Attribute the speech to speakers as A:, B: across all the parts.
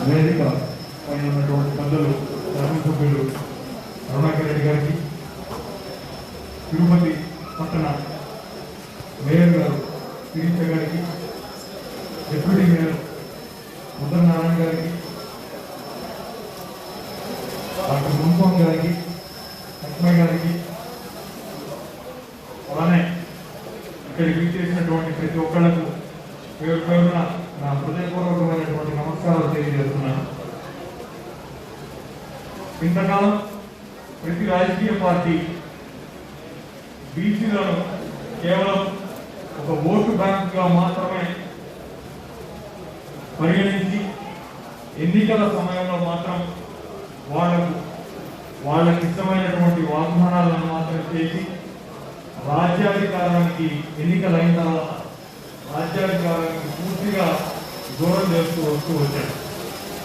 A: వేదిక పైన ఉన్నటువంటి పెద్దలు శాసనసభ్యులు కరుణాకర్ రెడ్డి గారికి, తిరుపతి పట్టణ మేయర్ గారు శిరీష గారికి, డిప్యూటీ మేయర్ ముద్ర నారాయణ గారికి, డాక్టర్ మున్స్వామి గారికి, లక్ష్మయ్య గారికి, అలానే ఇక్కడికి చేసినటువంటి ప్రతి ఒక్కళ్లకు పేరు పేరున నా హృదయపూర్వకమైనటువంటి నమస్కారాలు తెలియజేస్తున్నాను. ఇంతకాలం ప్రతి రాజకీయ పార్టీ బీసీలను కేవలం ఒక ఓటు బ్యాంకుగా మాత్రమే పరిగణించి ఎన్నికల సమయంలో మాత్రం వాళ్ళకి ఇష్టమైనటువంటి వాగ్దానాలను మాత్రం చేసి రాజ్యాధికారానికి ఎన్నికలైన తర్వాత రాజ్యాధికారానికి పూర్తిగా దూరం చేస్తూ వస్తూ వచ్చారు.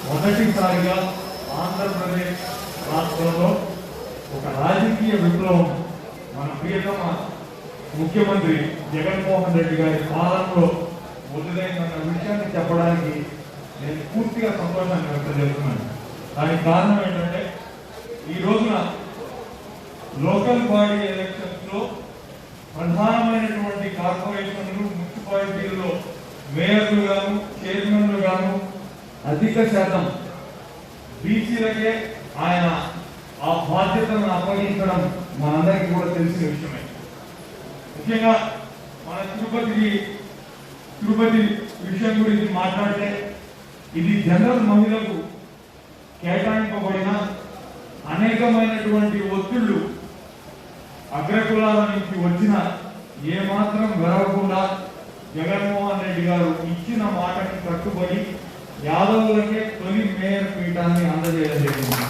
A: మొదటిసారిగా ఆంధ్రప్రదేశ్ రాష్ట్రంలో ఒక రాజకీయ విప్లవం మన ప్రియతమ ముఖ్యమంత్రి జగన్మోహన్ రెడ్డి గారి పాలనలో మొదలైందన్న విషయాన్ని చెప్పడానికి నేను పూర్తిగా సంతోషాన్ని వ్యక్తం చేస్తున్నాను. దానికి కారణం ఏంటంటే ఈ రోజున లోకల్ బాడీ ఎలక్షన్స్ లో ప్రధానమైనటువంటి కార్పొరేషన్లు మున్సిపాలిటీల్లో మేయర్లు గాను చైర్మన్లు గాను అధిక శాతం బీసీలకే ఆయన ఆ బాధ్యతలను అప్పగించడం మనందరికీ కూడా తెలిసిన విషయమే. ముఖ్యంగా మన తిరుపతి విషయం గురించి మాట్లాడితే ఇది జనరల్ మహిళలకు కేటాయింపబడిన అనేకమైనటువంటి ఒత్తిళ్లు అగ్రకులాల నుంచి వచ్చిన ఏమాత్రం గెలవకుండా జగన్మోహన్ రెడ్డి గారు ఇచ్చిన మాటకి కట్టుబడి యాదవులకే తొలి మేయర్ పీఠాన్ని అందజేయడం జరిగింది.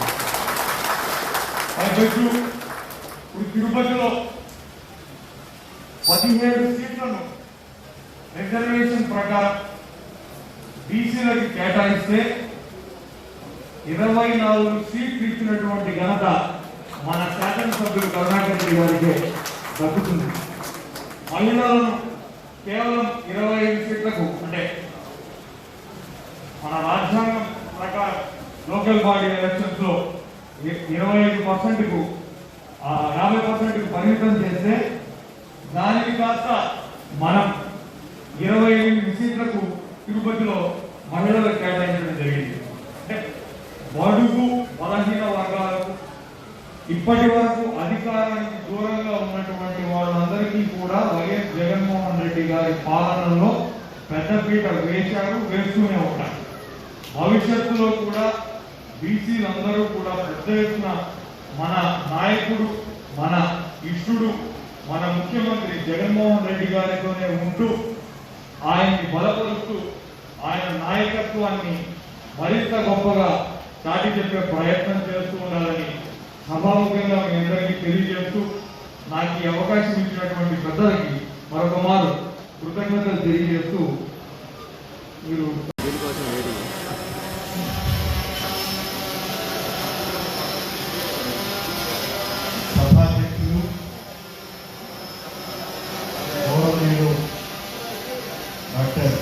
A: ఇప్పుడు తిరుపతిలో 17 సీట్లను రిజర్వేషన్ ప్రకారం బీసీలకు కేటాయిస్తే 24 సీట్లు ఇచ్చినటువంటి ఘనత మన శాసనసభ్యులు కరుణాకర్ రెడ్డి గారికి దక్కుతుంది. మహిళలను కేవలం 25 సీట్లకు, అంటే మన రాజ్యాంగం ప్రకారం లోకల్ బాడీ ఎలక్షన్స్ లో 25%కు 50%కు పరిమితం చేస్తే దానికి కాస్త మనం 28 సీట్లకు తిరుపతిలో మహిళలకు కేటాయించడం జరిగింది. అంటే బడుగు బలహీన వర్గాలకు ఇప్పటి వరకు అధికారానికి దూరంగా ఉన్నటువంటి వాళ్ళందరికీ కూడా వైఎస్ జగన్మోహన్ రెడ్డి గారి పాలనలో పెద్దపీట వేశారు, వేస్తూనే ఉంటారు. భవిష్యత్తులో కూడా బీసీలందరూ కూడా పెద్ద ఎత్తున మన నాయకుడు, మన ఇష్టుడు, మన ముఖ్యమంత్రి జగన్మోహన్ రెడ్డి గారితోనే ఉంటూ ఆయన్ని బలపరుస్తూ ఆయన నాయకత్వాన్ని మరింత గొప్పగా చాటి చెప్పే ప్రయత్నం చేస్తూ ఉండాలని సభాముఖంగా మీ అందరికీ తెలియజేస్తూ నాకు ఈ అవకాశం ఇచ్చినటువంటి పెద్దలకి మరొక మారు కృతజ్ఞతలు తెలియజేస్తూ మీరు సభాధ్యక్షులు గౌరవనీయులు డాక్టర్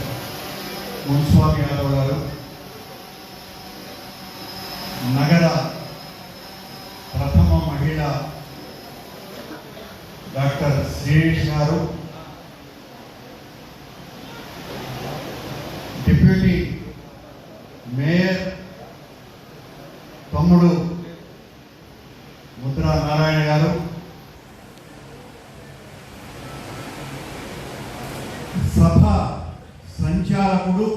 A: మున్స్వామి యాదవ్ గారు, నగర ప్రథమ మహిళ డాక్టర్ శిరీష్ గారు, డిప్యూటీ మేయర్ తమ్ముడు ముద్ర నారాయణ గారు, సభ సంచాలకుడు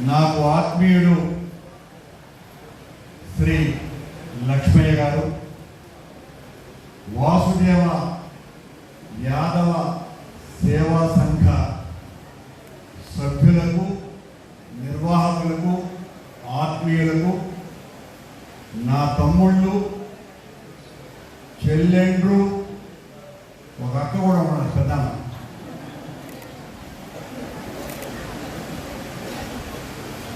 A: నాకు ఆత్మీయుడు శ్రీ లక్ష్మయ్య గారు, వాసుదేవ యాదవ సేవా సంఘ సభ్యులకు, నిర్వాహకులకు, ఆత్మీయులకు, నా తమ్ముళ్ళు, చెల్లెండ్రు, ఒక అక్క కూడా ఉన్నారు పెద్దమ్మ,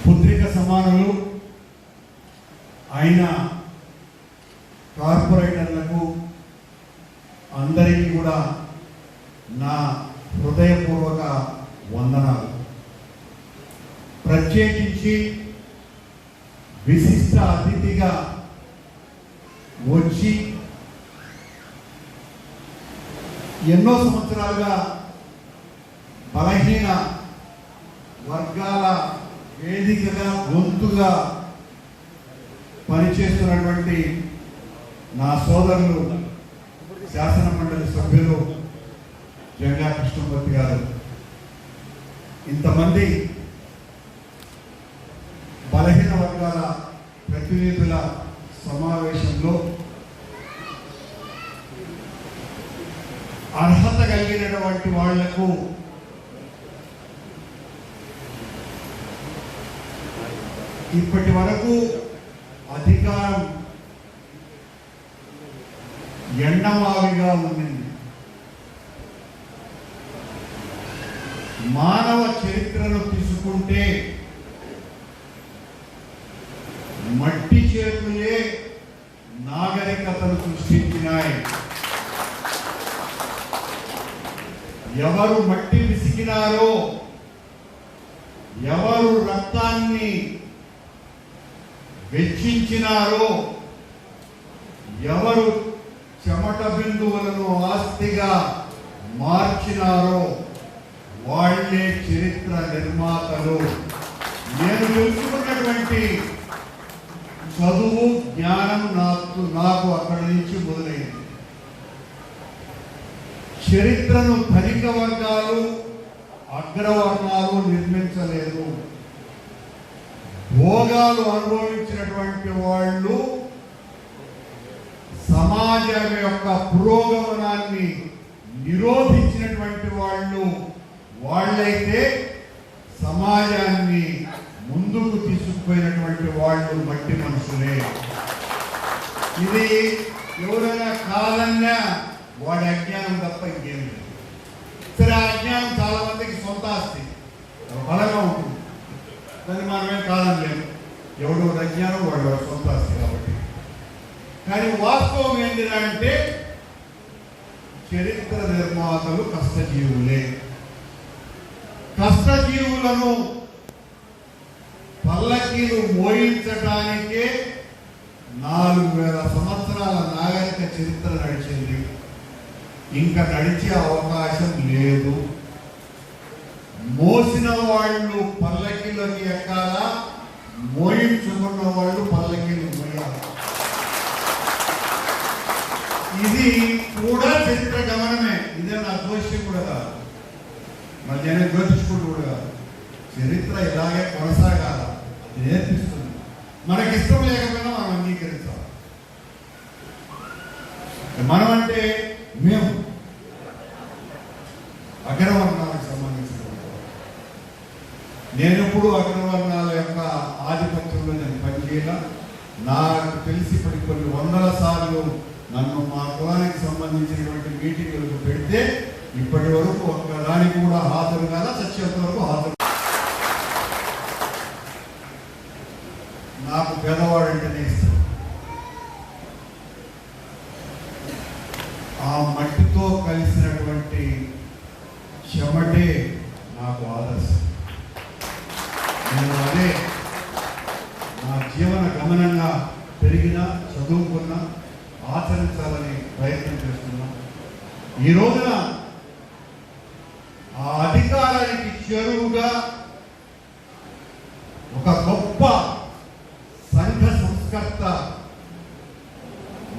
A: పుత్రిక సమానులు అయిన కార్పొరేటర్లకు అందరికీ కూడా నా హృదయపూర్వక వందనాలు.
B: ప్రత్యేకించి విశిష్ట అతిథిగా వచ్చి ఎన్నో సంవత్సరాలుగా బలహీన వర్గాల వేదికగా గొంతుగా పనిచేస్తున్నటువంటి నా సోదరులు శాసన మండలి సభ్యులు జంగా కృష్ణమూర్తి గారు, ఇంతమంది బలహీన వర్గాల ప్రతినిధుల సమావేశంలో అర్హత కలిగినటువంటి వాళ్లకు ఇప్పటి వరకు అధికారం ఎండమావిగా ఉంది. మానవ చరిత్రను తీసుకుంటే మట్టి చేతులే నాగరికతను సృష్టించినాయి. ఎవరు మట్టి విసిగినారో, ఎవరు రక్తాన్ని వెచ్చించినారో, ఎవరు చెమట బిందువులను ఆస్తిగా మార్చినారో వాళ్ళే చరిత్ర నిర్మాతలు. నేను తెలుసుకున్నటువంటి చదువు జ్ఞానం నాకు అక్కడి నుంచి మొదలైంది. చరిత్రను ధనిక వర్గాలు అగ్రవర్ణాలు నిర్మించలేదు. భోగాలు అనుభవించినటువంటి వాళ్ళు సమాజం యొక్క పురోగమనాన్ని నిరోధించినటువంటి వాళ్ళైతే సమాజాన్ని ముందుకు తీసుకుపోయినటువంటి వాళ్ళు మట్టి మనుషులే. ఇది ఎవరైనా కాదన్నా వాడి అజ్ఞానం తప్ప ఇంకేం లేదు. సరే, ఆ అజ్ఞానం చాలా మందికి సొంత ఆస్తి బలంగా ఉంటుంది, దాన్ని మనమేం కాదనలేము. ఎవడో అజ్ఞానం వాడు సొంత ఆస్తి కాబట్టి. కానీ వాస్తవం ఏంటిదంటే చరిత్ర నిర్మాతలు కష్టజీవులే. కష్టజీవులను పల్లకీలు మోయించడానికే 4000 సంవత్సరాల నాగరిక చరిత్ర నడిచింది. ఇంకా నడిచే అవకాశం లేదు. మోసిన వాళ్ళు పల్లకీలోకి ఎక్కాలా, మోయించుకున్న వాళ్ళు పల్లకీలు మోయాలి. ఇది కూడా చరిత్ర గమనమే. ఇదే నా దోషం కూడా కాదు, మరి నేను జ్యోతిష్కుడు కూడా కాదు. చరిత్ర ఇలాగే కొనసాగాల, అది నేర్పిస్తుంది. మనకి ఇష్టం లేకపోయినా మనం అంగీకరించాలి. మనం అంటే మేము అగ్రవర్ణాలకు సంబంధించిన నేను ఎప్పుడు అగ్రవర్ణాల యొక్క ఆధిపత్యంలో నేను పనిచేయాల. నాకు తెలిసి ఇప్పటికి కొన్ని 100 సార్లు నన్ను మా కులానికి సంబంధించినటువంటి మీటింగులకు పెడితే ఇప్పటి వరకు ఒక్కదానికి కూడా హాజరు కాదా, చచ్చేంత వరకు హాజరు. నాకు పేదవాడంటేనే ఇష్టం. ఆ మట్టితో కలిసినటువంటి చెమటే నాకు ఆదర్శం. నేను అదే నా జీవన గమనంగా పెరిగిన, చదువుకున్న, ఆచరించాలని ప్రయత్నం చేస్తున్నా. ఈ రోజున ఆ అధికారానికి చేరువుగా ఒక గొప్ప సంఘ సంస్కర్త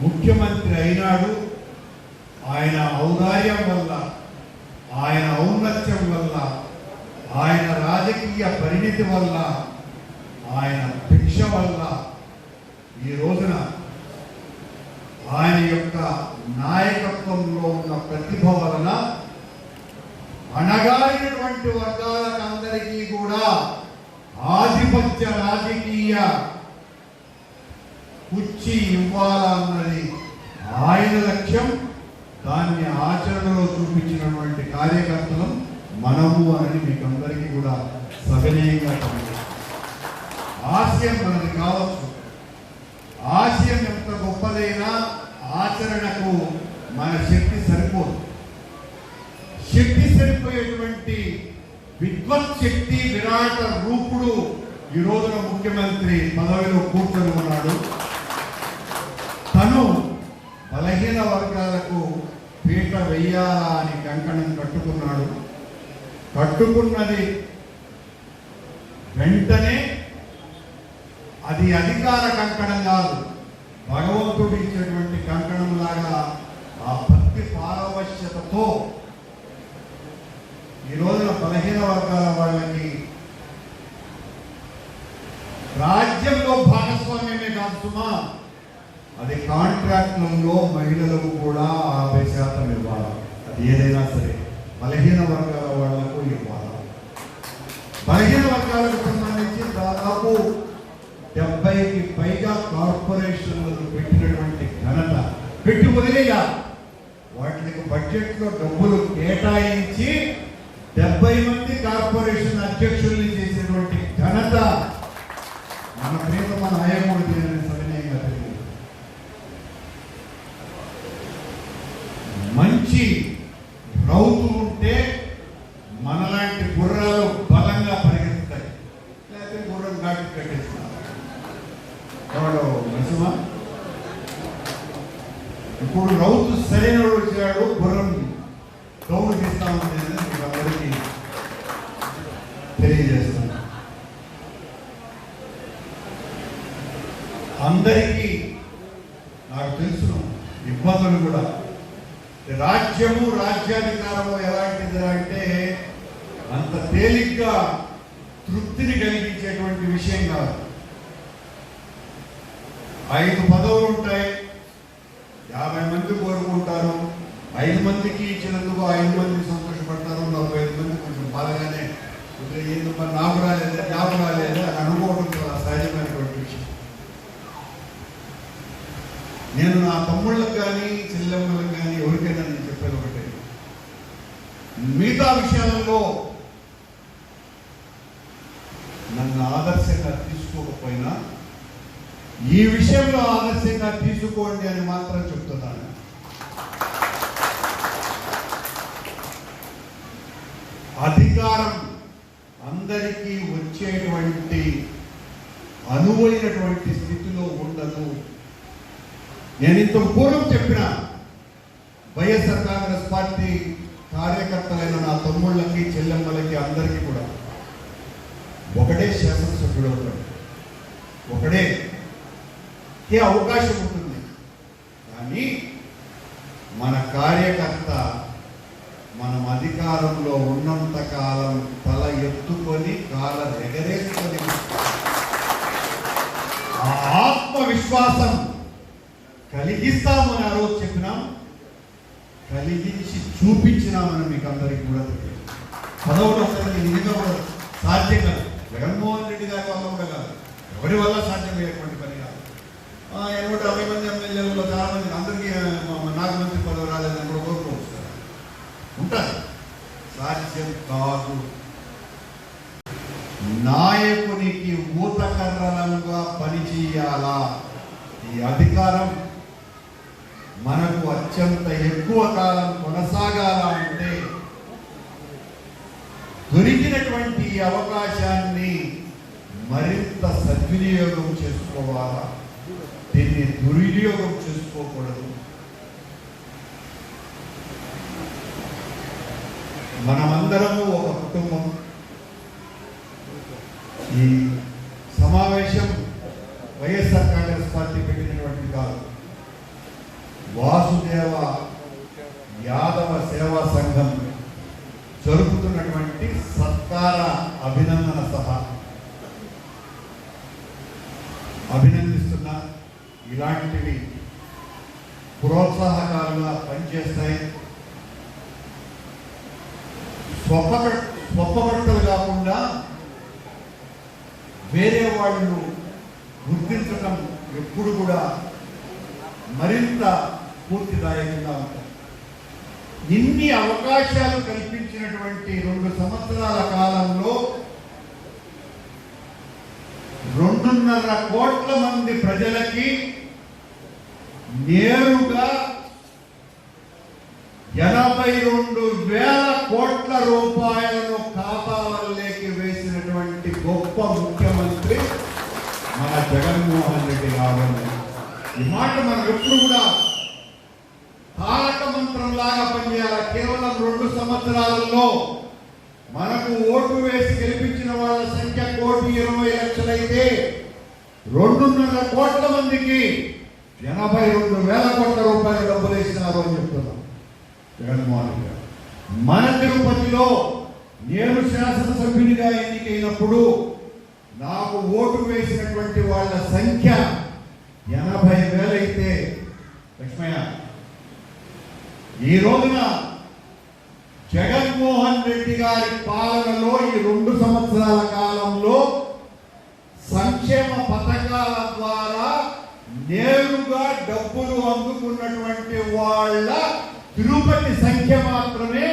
B: ముఖ్యమంత్రి అయినాడు. ఆయన ఔదార్యం వల్ల, ఆయన ఔన్నత్యం వల్ల, ఆయన రాజకీయ పరిణితి వల్ల, ఆయన భిక్ష వల్ల ఈ రోజున ఆయన యొక్క నాయకత్వంలో ఉన్న ప్రతిభ వలన అణగారినటువంటి వర్గాలకందరికీ కూడా ఆధిపత్య రాజకీయ కుర్చీ ఇవ్వాలన్నది ఆయన లక్ష్యం. దాన్ని ఆచరణలో చూపించినటువంటి కార్యకర్తలు మనము అని మీకు అందరికీ కూడా సవినయంగా ఆశయం మనది కావచ్చు. ఆశయం ఎంత గొప్పదైనా ఆచరణకు మన శక్తి సరిపోదు. శక్తి సరిపోయేటువంటి విద్వత్ శక్తి, విరాట్ విరాట రూపుడు ఈ రోజున ముఖ్యమంత్రి పదవిలో కూర్చొని ఉన్నాడు. తను బలహీన వర్గాలకు పీట వెయ్యాలా అని కంకణం కట్టుకున్నాడు. కట్టుకున్నది వెంటనే అది అధికార కంకణం కాదు, భగవంతుడు ఇచ్చేటువంటి కంకణం లాగా ఆ భక్తి పారవశ్యతతో ఈ రోజున బలహీన వర్గాల వాళ్ళకి రాజ్యంలో భాగస్వామ్యమే కాదు సుమా, అది కాంట్రాక్టులలో మహిళలకు కూడా 50% ఇవ్వాలి. అది ఏదైనా సరే బలహీన వర్గాల వాళ్లకు ఇవ్వాలి. బలహీన వర్గాలకు సంబంధించి దాదాపు 70కి పైగా కార్పొరేషన్లను పెట్టినటువంటి ఘనత, పెట్టి వదిలేలా వాటికి బడ్జెట్లో డబ్బులు కేటాయించి 70 మంది కార్పొరేషన్ అధ్యక్షుల్ని చేసేటువంటి ఘనత మన ప్రియతమ నాయకుడిది అని సవినయంగా తెలియదు. మంచి రౌతులు ఉంటే మనలాంటి గుర్రాలు బలంగా పరిగెత్తుతాయి, లేకపోతే గుర్రం ఘాటి కట్టేస్తున్నారు. ఎవడో నరసింహ ఇప్పుడు రౌతు సరైన వచ్చాడు, గుర్రం డౌన్ చేస్తా ఉంది అని మీకు అందరికీ తెలియజేస్తాను. అందరికీ నాకు తెలుసు ఇబ్బందులు కూడా. రాజ్యము రాజ్యాధికారము ఎలాంటిది అంటే అంత తేలిగ్గా తృప్తిని కలిగించేటువంటి విషయం కాదు. 5 పదవులు ఉంటాయి, 50 మంది కోరుకుంటారు. 5 మందికి ఇచ్చినందుకు 5 మంది సంతోషపడతారు, 45 మంది కొంచెం బాగానే ఏంది మరి నాకు రాలేదు అని అనుకోవడం చాలా సహజమైనటువంటి విషయం. నేను నా తమ్ముళ్ళకి కానీ చెల్లెమ్మలకు కానీ ఎవరికైనా నేను చెప్పేది ఒకటే, మిగతా విషయాలలో నన్ను ఆదర్శంగా తీసుకోకపోయినా ఈ విషయంలో ఆదర్శంగా తీసుకోండి అని మాత్రం చెప్తున్నాను. అధికారం అందరికీ వచ్చేటువంటి అనువైనటువంటి స్థితిలో ఉండదు. నేను ఇంత పూర్వం చెప్పిన వైఎస్ఆర్ కాంగ్రెస్ పార్టీ కార్యకర్తలైన నా తమ్ముళ్ళకి చెల్లెమ్మలకి అందరికీ కూడా ఒకడే శాసనసభ్యుడు అవుతాడు, ఒకడే అవకాశం ఉంటుంది. కానీ మన కార్యకర్త మనం అధికారంలో ఉన్నంత కాలం తల ఎత్తుకొని కాల ఎగరేసుకొని ఆ ఆత్మవిశ్వాసం కలిగిస్తామని ఆ రోజు చెప్పినాం, కలిగించి చూపించినామని మీకు అందరికీ కూడా తెలియదు. పదవులు అసలు నిజంగా కూడా సాధ్యం కాదు. జగన్మోహన్ రెడ్డి గారి వల్ల కూడా కాదు, ఎవరి వల్ల సాధ్యమయ్యేటువంటి పని కాదు. 150 మంది ఎమ్మెల్యేలలో చాలా మంది అందరికీ నాకు మంత్రి పదవి రాలేదని కూడా కోరుకోవచ్చు, ఉంటుంది, సాధ్యం కాదు. నాయకునికి ఊతకర్రలంగా పనిచేయాలా. ఈ అధికారం మనకు అత్యంత ఎక్కువ కాలం కొనసాగాల అంటే దొరికినటువంటి అవకాశాన్ని మరింత సద్వినియోగం చేసుకోవాలా, దీన్ని దుర్వినియోగం చేసుకోకూడదు. మనమందరము ఒక కుటుంబం. ఈ సమావేశం వైఎస్ఆర్ కాంగ్రెస్ పార్టీ పెట్టినటువంటి కాదు, వాసుదేవ యాదవ సేవా సంఘం జరుపుతున్నటువంటి సత్కార అభినందన సభ. అభినందిస్తున్నా. ఇలాంటివి ప్రోత్సాహకాలుగా పనిచేస్తాయి. స్వప్పబట్టలు కాకుండా వేరే వాళ్ళు గుర్తించడం ఎప్పుడు కూడా మరింత పూర్తిదాయకంగా ఉంటాయి. ఇన్ని అవకాశాలు కల్పించినటువంటి 2 సంవత్సరాల కాలంలో 2.5 కోట్ల మంది ప్రజలకి నేరుగా 82,000 కోట్ల రూపాయలను ఖాతాలలోకి వేసినటువంటి గొప్ప ముఖ్యమంత్రి మన జగన్మోహన్ రెడ్డి గారు. ఈ మాట మనం ఎప్పుడు కూడా తారక మంత్రం లాగా పనిచేయాలి. కేవలం 2 సంవత్సరాలలో మనకు ఓటు వేసి గెలిపించిన వాళ్ళ సంఖ్య 1,20,00,000 అయితే 2.5 కోట్ల మందికి 82,000 కోట్ల రూపాయలు డబ్బులు వేసినారు అని చెప్తున్నాం జగన్మోహన్ రెడ్డి గారు. మన తిరుపతిలో నేను శాసనసభ్యునిగా ఎన్నికైనప్పుడు నాకు ఓటు వేసినటువంటి వాళ్ళ సంఖ్య 80,000 అయితే లక్ష్మయ్య, ఈ రోజున జగన్మోహన్ రెడ్డి గారి పాలనలో ఈ 2 సంవత్సరాల కాలంలో సంక్షేమ పథకాల ద్వారా నేరుగా డబ్బులు అందుకున్నటువంటి వాళ్ళ తిరుపతి సంఖ్య మాత్రమే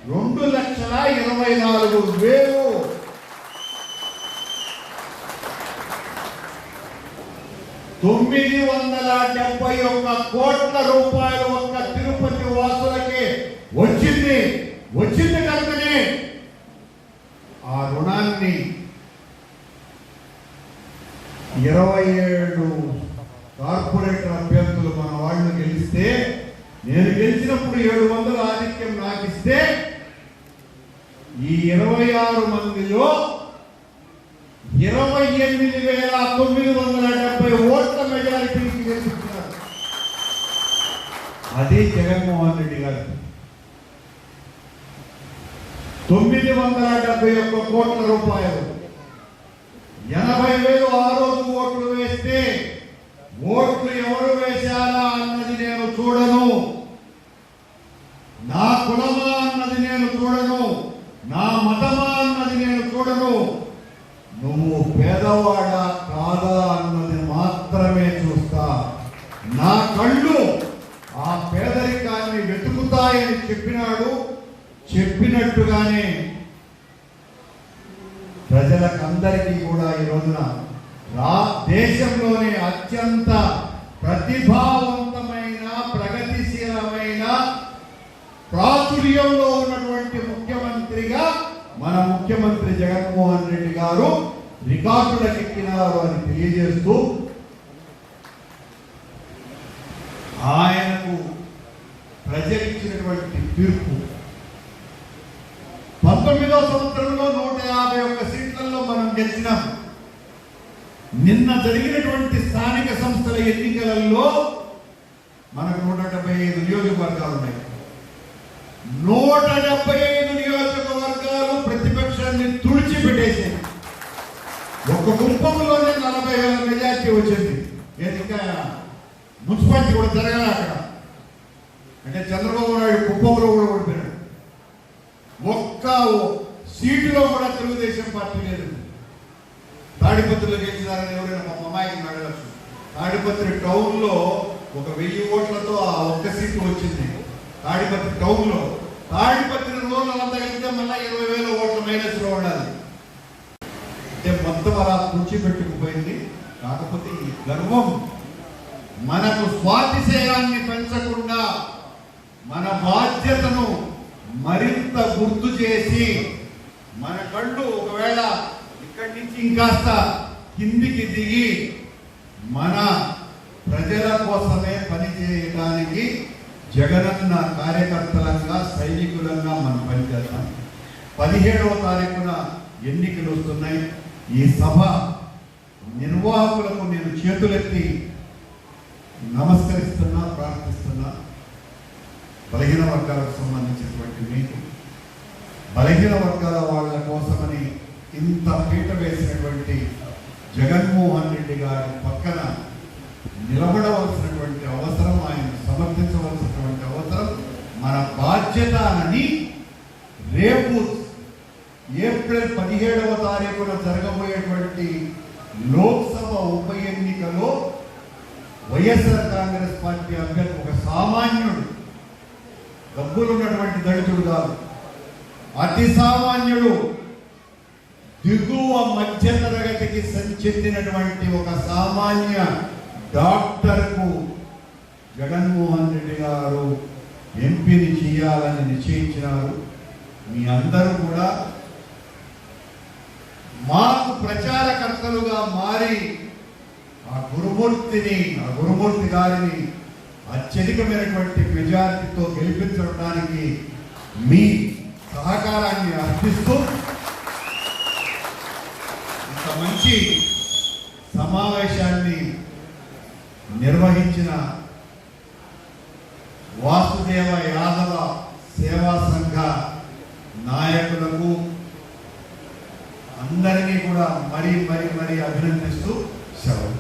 B: 2,24,000. 971 కోట్ల రూపాయలు ఒక్క తిరుపతి వాసులకి వచ్చింది కనుకనే ఆ రుణాన్ని 27 కార్పొరేటర్ అభ్యర్థులు మన వాళ్ళు గెలిస్తే, నేను గెలిచినప్పుడు 700 ఆధిక్యం నాకు ఇస్తే, ఈ 26 మందిలో 28,970 ఓట్ల మెజారిటీకి గెలిపించారు. అది జగన్మోహన్ రెడ్డి గారు. 971 కోట్ల రూపాయలు, 80,000 ఆ రోజు ఓట్లు వేస్తే ఓట్లు ఎవరు వేశారా అన్నది నేను చూడను, నా కులమా అన్నది నేను చూడను, నా మతమా అన్నది నేను చూడను, నువ్వు పేదవాడా కాదా అన్నది మాత్రమే చూస్తా. నా కళ్ళు ఆ పేదరికాన్ని వెతుకుతాయని చెప్పినాడు. చెప్పినట్టుగానే ప్రజలకందరికీ కూడా ఈ రోజున దేశంలోనే అత్యంత ప్రతిభావంతమైన ప్రగతిశీలమైన ప్రాచుర్యంలో ఉన్నటువంటి ముఖ్యమంత్రిగా మన ముఖ్యమంత్రి జగన్మోహన్ రెడ్డి గారు రికార్డులకు ఎక్కినారు అని తెలియజేస్తూ, ఆయనకు ప్రజలిచ్చినటువంటి తీర్పు 19వ సంవత్సరంలో 151 సీట్లలో మనం గెలిచినాం. నిన్న జరిగినటువంటి స్థానిక సంస్థల ఎన్నికలలో మనకు 175 నియోజకవర్గాలు ఉన్నాయి. 175 నియోజకవర్గాలు ప్రతిపక్షాన్ని తుడిచిపెట్టేసాయి. ఒక కుప్పంలోనే 40,000 మెజార్టీ వచ్చింది. ఇంకా మున్సిపాలిటీ కూడా జరగాలి అక్కడ. అంటే చంద్రబాబు నాయుడు కుప్పంలో కూడా ఓడిపోయాడు. ఒక్క సీటులో కూడా తెలుగుదేశం పార్టీ లేదు. తాడిపత్రిలో గెలిచినారని ఎవరైనా మా అమ్మాయికి అడగచ్చు. తాడిపత్రి టౌన్లో 1,000 ఓట్లతో ఆ ఒక్క సీటు వచ్చింది. తాడిపత్రి టౌన్లో, తాడిపత్రి రూరల్ అంతా కలిపితే మళ్ళీ 20,000 ఓట్ల మైనస్లో ఉండాలి. అంటే మొత్తం అలా కూర్చిపెట్టుకుపోయింది. కాకపోతే ఈ గర్వం మనకు స్వాతిశయాన్ని పెంచకుండా మన బాధ్యతను మరింత గుర్తు చేసి, మన కళ్ళు ఒకవేళ ఇక్కడి నుంచి ఇంకాస్త కిందికి దిగి మన ప్రజల కోసమే పనిచేయడానికి జగనన్న కార్యకర్తలంగా సైనికులంగా మనం పనిచేస్తాం. 17వ తారీఖున ఎన్నికలు వస్తున్నాయి. ఈ సభ నిర్వాహకులకు నేను చేతులెత్తి నమస్కరిస్తున్నా, ప్రార్థిస్తున్నా. బలహీన వర్గాలకు సంబంధించినటువంటి మీకు, బలహీన వర్గాల వాళ్ళ కోసమని ఇంత పీట వేసినటువంటి జగన్మోహన్ రెడ్డి గారి పక్కన నిలబడవలసినటువంటి అవసరం, ఆయన సమర్థించవలసినటువంటి అవసరం మన బాధ్యత అని రేపు ఏప్రిల్ 17వ తారీఖున జరగబోయేటువంటి లోక్సభ ఉప ఎన్నికలో వైఎస్ఆర్ కాంగ్రెస్ పార్టీ అభ్యర్థి ఒక సామాన్యుడు, డబ్బులున్నటువంటి దళితుడు కాదు, అతి సామాన్యుడు, దిగువ మధ్య తరగతికి చెందినటువంటి ఒక సామాన్య డాక్టర్కు జగన్మోహన్ రెడ్డి గారు ఎంపీని చేయాలని నిశ్చయించినారు. మీ అందరూ కూడా మాకు ప్రచారకర్తలుగా మారి ఆ గురుమూర్తి గారిని అత్యధికమైనటువంటి మెజారిటీతో గెలిపించడానికి మీ సహకారాన్ని అర్థిస్తూ ఇంత మంచి సమావేశాన్ని నిర్వహించిన వాసుదేవ యాదవ సేవా సంఘ నాయకులకు అందరినీ కూడా మరీ అభినందిస్తూ సెలవు.